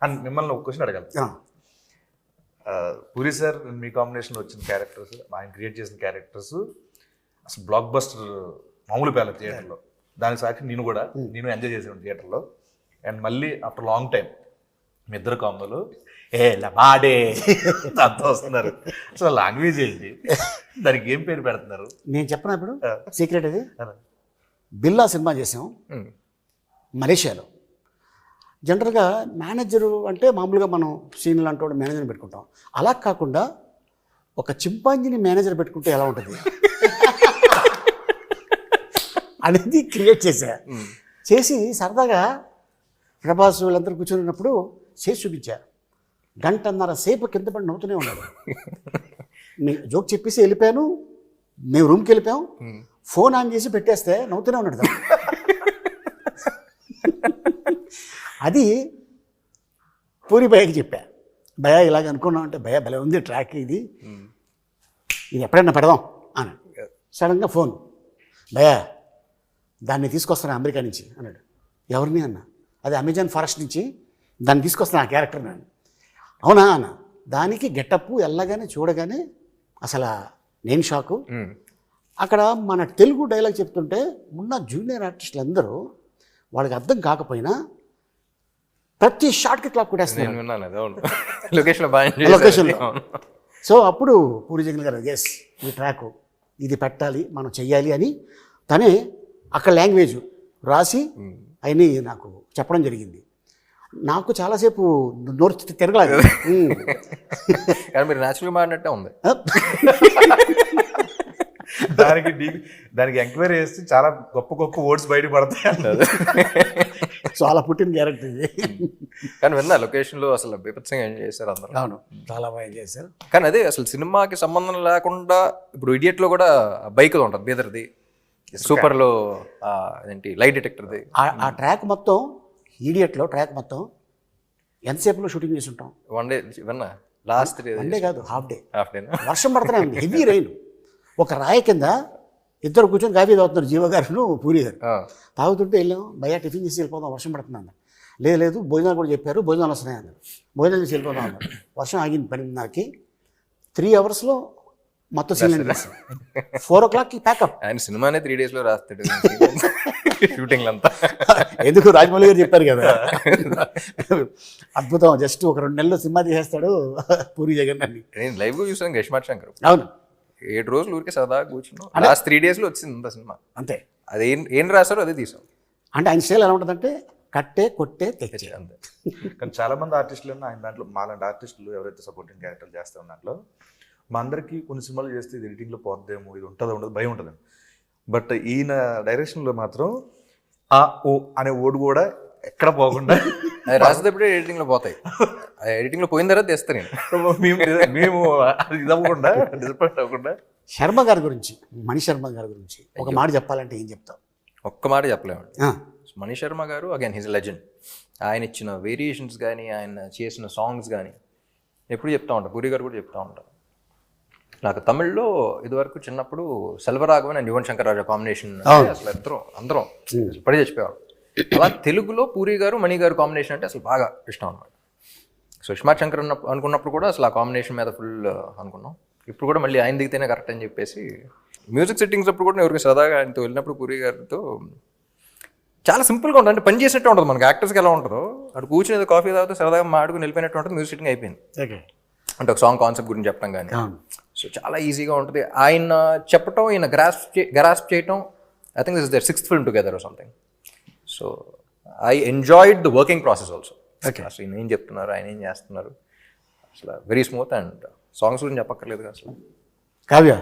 And మిమ్మల్ని ఒక question అడగాలి. పూరి సార్ మీ కాంబినేషన్లో వచ్చిన క్యారెక్టర్స్, ఆయన క్రియేట్ చేసిన క్యారెక్టర్స్ అసలు బ్లాక్ బస్టర్ మామూలు పేల థియేటర్లో. దానికి సాక్షి నేను ఎంజాయ్ చేసాను థియేటర్లో. అండ్ మళ్ళీ ఆఫ్టర్ లాంగ్ టైం మీ ఇద్దరు కాంబోలు బాడే అంతా వస్తున్నారు. అసలు లాంగ్వేజ్ ఏంటి, దానికి ఏం పేరు పెడుతున్నారు? నేను చెప్పిన ఇప్పుడు సీక్రెట్ అది. బిల్లా సినిమా చేసాం మలేషియాలో. జనరల్గా మేనేజరు అంటే మామూలుగా మనం సీన్లు అంటూ మేనేజర్ని పెట్టుకుంటాం. అలా కాకుండా ఒక చింపాంజీని మేనేజర్ పెట్టుకుంటే ఎలా ఉంటుంది అనేది క్రియేట్ చేసి సరదాగా ప్రభాస్ వీళ్ళందరూ కూర్చొనిన్నప్పుడు చేసి చూపించారు. 1.5 సేపు కింద పడి నవ్వుతూనే ఉన్నాడు. మీ జోక్ చెప్పేసి వెళ్ళిపోయాను, మేము రూమ్కి వెళ్ళిపోయాం, ఫోన్ ఆన్ చేసి పెట్టేస్తే నవ్వుతూనే ఉన్నాడు. అది పూరి భయ్యకి చెప్పా, భయ్యా ఇలాగ అనుకున్నాం అంటే, భయ్యా భలే ఉంది ట్రాక్, ఇది ఎప్పుడైనా పెడదాం అని. సడన్గా ఫోన్, భయ్యా దాన్ని తీసుకొస్తాను అమెరికా నుంచి అన్నాడు. ఎవరిని అన్న? అది అమెజాన్ ఫారెస్ట్ నుంచి దాన్ని తీసుకొస్తాను ఆ క్యారెక్టర్ నేను. అవునా అన్న. దానికి గెటప్ వెళ్ళగానే చూడగానే అసలు నేను షాకు. అక్కడ మన తెలుగు డైలాగ్ చెప్తుంటే ఉన్న జూనియర్ ఆర్టిస్టులు అందరూ వాళ్ళకి అర్థం కాకపోయినా ప్రతి షాట్కి క్లాప్ కొట్టేస్తున్నారు లొకేషన్లో. సో అప్పుడు పూరి జగన్ గారు ఎస్ ఈ ట్రాక్ ఇది పెట్టాలి, మనం చెయ్యాలి అని తనే అక్కడ లాంగ్వేజ్ రాసి అవన్నీ నాకు చెప్పడం జరిగింది. నాకు చాలాసేపు నోరు తిరగలేదు. కానీ మీరు న్యాచురల్గా మాడినట్టే ఉంది. దానికి ఎంక్వైరీ చేస్తే చాలా గొప్ప గొప్ప వర్డ్స్ బయట పడతాయి అన్నది. చాలా పుట్టిన క్యారెక్టర్ ఇది. కానీ విన్నా లొకేషన్లో అసలు బీభత్సంగా ఎంజాయ్ చేశారు అందరూ. అవును, చాలా బాగా ఎంజాయ్ చేశారు. కానీ అదే అసలు సినిమాకి సంబంధం లేకుండా ఇప్పుడు ఇడియట్లో కూడా బైక్లో ఉంటుంది, బీదర్ది, సూపర్లో ఏంటి లైట్ డిటెక్టర్ది. ఆ ట్రాక్ మొత్తం ఈడియట్లో ట్రాక్ మొత్తం ఎంతసేపులో షూటింగ్ చేసి ఉంటాం? 1 డే విన్నా. లాస్ట్ వన్ డే కాదు, హాఫ్ డే. వర్షం పడుతూనే ఉంది, హాఫ్ హెవీ రైన్. ఒక రాయి కింద ఇద్దరు కూర్చొని కాఫీ తాగుతున్నారు, జీవ గారు పూరి గారు. తాగుతుంటే వెళ్ళాం, భయ్యా టిఫిన్ చేసి వెళ్ళిపోదాం, వర్షం పడుతుంది అన్నారు. లేదు భోజనాలు కూడా చెప్పారు, భోజనాలు వస్తున్నాయి అన్నారు. భోజనాలు చేసి వెళ్ళిపోదాం అన్నారు. వర్షం ఆగింది 10:30కి. 3 అవర్స్లో మొత్తం సీన్ చేస్తాం. 4 o'clockకి ప్యాకప్. ఆయన సినిమానే 3 daysలో రాస్తాడు షూటింగ్ అంతా. ఎందుకు రాజమౌళి గారు చెప్పారు కదా, అద్భుతం. జస్ట్ ఒక 2 నెలల్లో సినిమా తీసేస్తాడు పూరి జగన్ అని. నేను లైవ్గా చూసాను గష్మాట్ శంకర్. అవును, 7 రోజులు ఊరికే సరదాగా కూర్చున్నాం. లాస్ట్ 3 daysలో వచ్చింది అంత సినిమా అంతే. అది ఏం రాశారో అదే తీసాం. అంటే ఆయన స్టైల్ ఎలా ఉంటుందంటే కట్టే కొట్టే తెచ్చే అంతే. కానీ చాలా మంది ఆర్టిస్టులు ఆయన దాంట్లో మాలాంటి ఆర్టిస్టులు ఎవరైతే సపోర్టింగ్ క్యారెక్టర్లు చేస్తారు దాంట్లో మా అందరికీ కొన్ని సినిమాలు చేస్తే ఇది ఎడిటింగ్లో పోద్దేమో, ఇది ఉంటుందో ఉండదు భయం ఉంటుందండి. బట్ ఈయన డైరెక్షన్లో మాత్రం ఆ ఓ అనే ఓడు కూడా ఎక్కడ పోకుండా అది రాసేటప్పుడే ఎడిటింగ్లో పోతాయి. ఎడిటింగ్లో పోయిన తర్వాత తెస్తాను మేము అది ఇది అవ్వకుండా డిసప్పాయింట్ అవ్వకుండా. శర్మ గారి గురించి, మణి శర్మ గారి గురించి ఒక మాట చెప్పాలంటే ఏం చెప్తాం? ఒక్క మాట చెప్పలేమండి. మణి శర్మ గారు అగైన్ హిజ్ లెజెండ్. ఆయన ఇచ్చిన వేరియేషన్స్ కానీ, ఆయన చేసిన సాంగ్స్ కానీ ఎప్పుడు చెప్తా ఉంటారు. పూరి గారు కూడా చెప్తా ఉంటారు. నాకు తమిళ్లో ఇదివరకు చిన్నప్పుడు సెల్వరాఘవన్ అండ్ యువన్ శంకర్ రాజా కాంబినేషన్ అసలు అందరం ఇప్పటికే చచ్చిపోయాడు. అలా తెలుగులో పూరి గారు మణి గారు కాంబినేషన్ అంటే అసలు బాగా ఇష్టం అనమాట. సో ఇస్మార్ట్ శంకర్ అనుకున్నప్పుడు కూడా అసలు ఆ కాంబినేషన్ మీద ఫుల్ అనుకున్నాం. ఇప్పుడు కూడా మళ్ళీ ఆయన దిగితేనే కరెక్ట్ అని చెప్పేసి మ్యూజిక్ సెట్టింగ్స్ అప్పుడు కూడా ఎవరికి సరదాగా ఆయనతో వెళ్ళినప్పుడు పూరి గారితో చాలా సింపుల్గా ఉంటుంది. అంటే పని చేసినట్టు ఉంటుంది. మనకి యాక్టర్స్కి ఎలా ఉంటుందో అటు కూర్చుని కాఫీ తాగితే సరదాగా మాడుకుని వెళ్ళిపోయినట్టు ఉంటుంది. మ్యూజిక్ సెట్టింగ్ అయిపోయింది. అంటే ఒక సాంగ్ కాన్సెప్ట్ గురించి చెప్పడం కానీ, సో చాలా ఈజీగా ఉంటుంది. ఆయన చెప్పటం, ఈయన గ్రాస్ప్ చేయటం. I think this is their 6th film together or something. So I enjoyed the working process also. అసలు ఈయన ఏం చెప్తున్నారు, ఆయన ఏం చేస్తున్నారు, అసలు వెరీ స్మూత్. అండ్ సాంగ్స్ గురించి చెప్పక్కర్లేదు అసలు. కావ్య